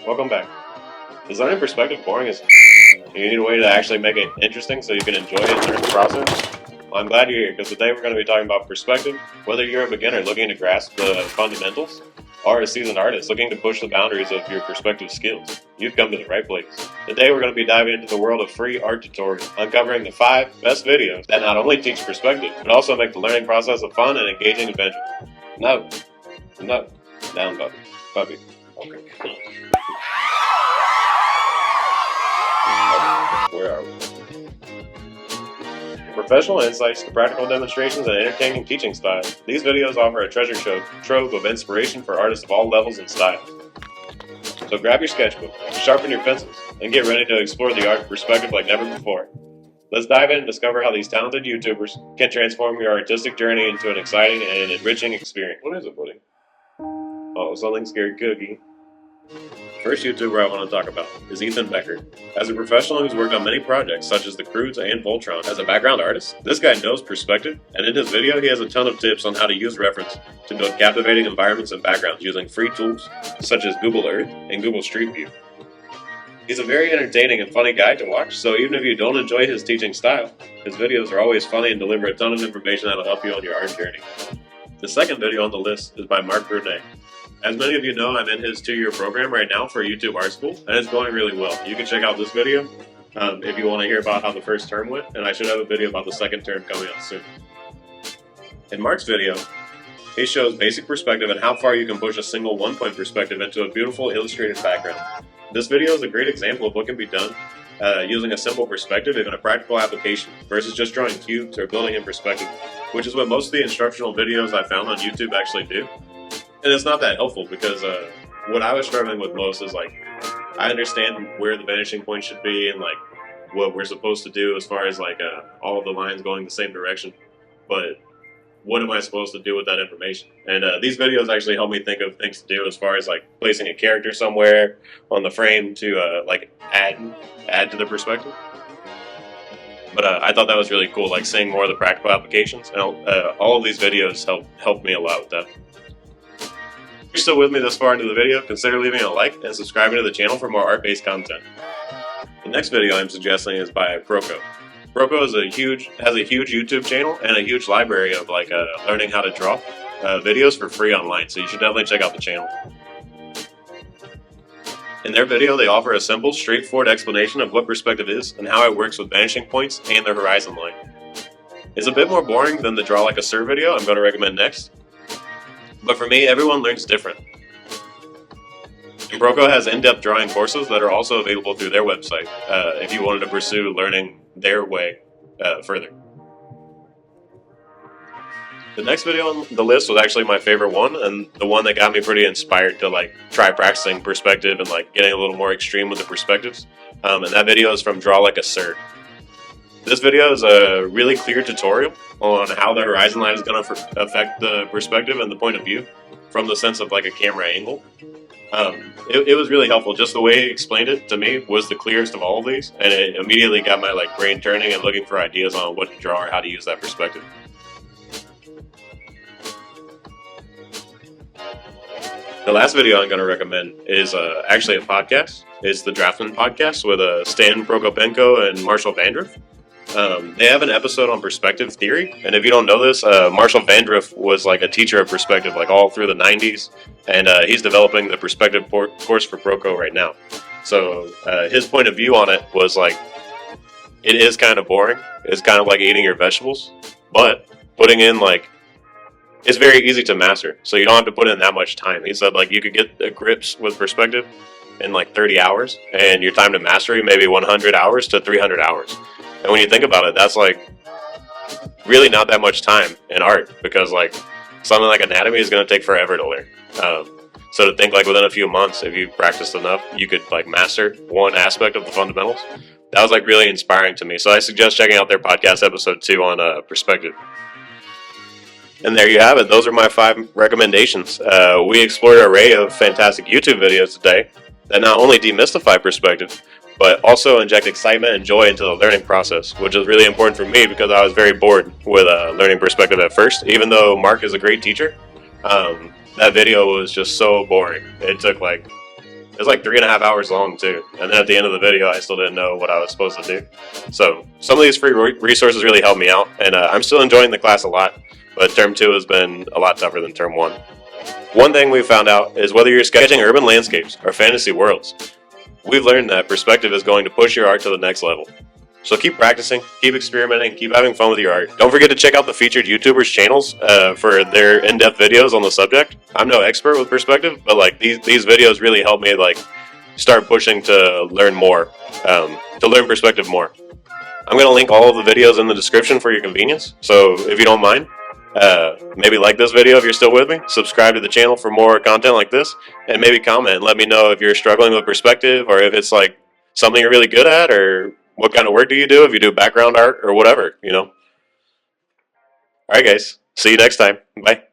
Welcome back. Is learning perspective boring as you need a way to actually make it interesting so you can enjoy it during the process? Well, I'm glad you're here because today we're going to be talking about perspective. Whether you're a beginner looking to grasp the fundamentals or a seasoned artist looking to push the boundaries of your perspective skills, you've come to the right place. Today we're going to be diving into the world of free art tutorials, uncovering the 5 best videos that not only teach perspective, but also make the learning process a fun and engaging adventure. No, down, puppy. Okay. Where are we? Professional insights to practical demonstrations and entertaining teaching styles, these videos offer a treasure trove of inspiration for artists of all levels and styles. So grab your sketchbook, sharpen your pencils, and get ready to explore the art of perspective like never before. Let's dive in and discover how these talented YouTubers can transform your artistic journey into an exciting and enriching experience. What is it, buddy? Oh, something scared Cookie. First YouTuber I want to talk about is Ethan Becker. As a professional who's worked on many projects such as The Croods and Voltron, as a background artist, this guy knows perspective, and in his video he has a ton of tips on how to use reference to build captivating environments and backgrounds using free tools such as Google Earth and Google Street View. He's a very entertaining and funny guy to watch, so even if you don't enjoy his teaching style, his videos are always funny and deliver a ton of information that'll help you on your art journey. The second video on the list is by Marc Brunet. As many of you know, I'm in his 2-year program right now for YouTube Art School, and it's going really well. You can check out this video if you want to hear about how the first term went, and I should have a video about the second term coming up soon. In Marc's video, he shows basic perspective and how far you can push a single one-point perspective into a beautiful illustrated background. This video is a great example of what can be done using a simple perspective in a practical application versus just drawing cubes or building in perspective, which is what most of the instructional videos I found on YouTube actually do. And it's not that helpful because what I was struggling with most is like, I understand where the vanishing point should be and like what we're supposed to do as far as like all of the lines going the same direction, but what am I supposed to do with that information? And these videos actually help me think of things to do as far as like placing a character somewhere on the frame to like add to the perspective. But I thought that was really cool, like seeing more of the practical applications, and all of these videos helped me a lot with that. If you're still with me this far into the video, consider leaving a like and subscribing to the channel for more art-based content. The next video I'm suggesting is by Proko. Proko has a huge YouTube channel and a huge library of like learning how to draw videos for free online, so you should definitely check out the channel. In their video, they offer a simple, straightforward explanation of what perspective is and how it works with vanishing points and the horizon line. It's a bit more boring than the Draw Like a Sir video I'm going to recommend next, but for me, everyone learns different. And Proko has in-depth drawing courses that are also available through their website if you wanted to pursue learning their way further. The next video on the list was actually my favorite one, and the one that got me pretty inspired to like try practicing perspective and like getting a little more extreme with the perspectives. And that video is from Draw Like a Sir. This video is a really clear tutorial on how the horizon line is going to affect the perspective and the point of view from the sense of like a camera angle. It was really helpful. Just the way he explained it to me was the clearest of all of these, and it immediately got my like brain turning and looking for ideas on what to draw or how to use that perspective. The last video I'm going to recommend is actually a podcast. It's the Draftsmen podcast with Stan Prokopenko and Marshall Vandriff. They have an episode on perspective theory, and if you don't know this, Marshall Vandriff was like a teacher of perspective like all through the 90s, and he's developing the perspective course for Proko right now. So his point of view on it was like, it is kind of boring. It's kind of like eating your vegetables, but putting in like, it's very easy to master, so you don't have to put in that much time. He said like you could get the grips with perspective in like 30 hours, and your time to mastery maybe 100 hours to 300 hours. And when you think about it, that's like really not that much time in art, because like something like anatomy is going to take forever to learn. So to think like within a few months, if you practiced enough, you could like master one aspect of the fundamentals. That was like really inspiring to me. So I suggest checking out their podcast episode 2 on perspective. And there you have it. Those are my 5 recommendations. We explored an array of fantastic YouTube videos today that not only demystify perspective, but also inject excitement and joy into the learning process, which is really important for me because I was very bored with learning perspective at first. Even though Marc is a great teacher, that video was just so boring. It took like It was like 3.5 hours long too. And then at the end of the video, I still didn't know what I was supposed to do. So some of these free resources really helped me out, and I'm still enjoying the class a lot. But term 2 has been a lot tougher than term 1. One thing we've found out is whether you're sketching urban landscapes or fantasy worlds, we've learned that perspective is going to push your art to the next level. So keep practicing, keep experimenting, keep having fun with your art. Don't forget to check out the featured YouTubers' channels for their in-depth videos on the subject. I'm no expert with perspective, but like these videos really help me like start pushing to learn more, to learn perspective more. I'm going to link all of the videos in the description for your convenience, so if you don't mind, maybe like this video if you're still with me, subscribe to the channel for more content like this, and maybe comment and let me know if you're struggling with perspective, or if it's like something you're really good at, or what kind of work do you do, if you do background art or whatever, you know. Alright guys, see you next time. Bye.